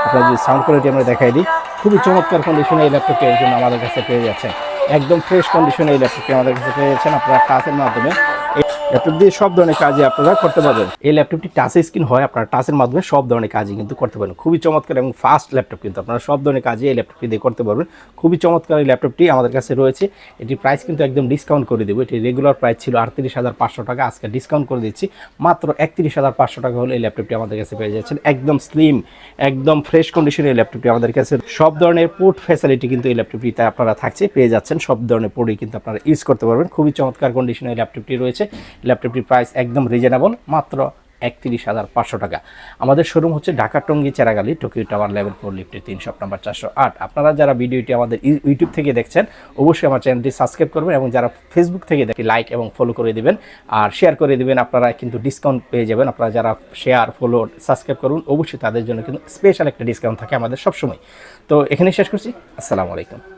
আপনারা যদি sound quality আমরা দেখাই দিই, খুবই চমৎকার কন্ডিশনে এই ল্যাপটপটি এর জন্য আমাদের কাছে পেয়ে যাচ্ছেন। একদম ফ্রেশ কন্ডিশনে এই ল্যাপটপটি আমাদের কাছে পেয়ে যাচ্ছেন। আপনারা টাচের মাধ্যমে এই ল্যাপটপ দিয়ে সব ধরনের কাজই আপনারা করতে পারবেন। এই ল্যাপটপটি টাচ স্ক্রিন হয়, আপনারা টাচের মাধ্যমে সব ধরনের কাজই কিন্তু করতে পারবেন। খুবই চমৎকার এবং ফাস্ট ল্যাপটপ, কিন্তু আপনারা সব ধরনের কাজই এই ল্যাপটপটি দিয়ে করতে পারবেন। খুবই চমৎকার এই ল্যাপটপটি আমাদের কাছে রয়েছে। এটির প্রাইস কিন্তু একদম ডিসকাউন্ট করে দেবো। এটি রেগুলার প্রাইস ছিল 38,500 টাকা, আজকে ডিসকাউন্ট করে দিচ্ছি মাত্র 31,500 টাকা হলে এই ল্যাপটপটি আমাদের কাছে পেয়ে যাচ্ছেন। একদম স্লিম, একদম ফ্রেশ কন্ডিশনের এই ল্যাপটপটি আমাদের কাছে সব ধরনের পোর্ট ফ্যাসিলিটি কিন্তু এই ল্যাপটপটিতে আপনারা থাকছে পেয়ে যাচ্ছেন। সব ধরনের পোর্টই কিন্তু আপনারা ইউজ করতে পারবেন। খুবই চমৎকার কন্ডিশনের এই ল্যাপটপটি রয়েছে। ল্যাপটপটির প্রাইস একদম রিজনেবল, মাত্র 31,500 টাকা। আমাদের শোরুম হচ্ছে Dhaka Tongi Cheragali Tokyo tower level 4 লিফটের 3 শপ নাম্বার 408। আপনারা যারা ভিডিওটি আমাদের ইউটিউব থেকে দেখছেন অবশ্যই আমার চ্যানেলটি সাবস্ক্রাইব করবেন, এবং যারা ফেসবুক থেকে দেখি লাইক এবং ফলো করে দিবেন আর শেয়ার করে দিবেন। আপনারা কিন্তু ডিসকাউন্ট পেয়ে যাবেন। আপনারা যারা শেয়ার, ফলো, সাবস্ক্রাইব করুন অবশ্যই তাদের জন্য কিন্তু স্পেশাল একটা ডিসকাউন্ট থাকে আমাদের সবসময়। তো এখানেই শেষ করছি। আসসালামু আলাইকুম।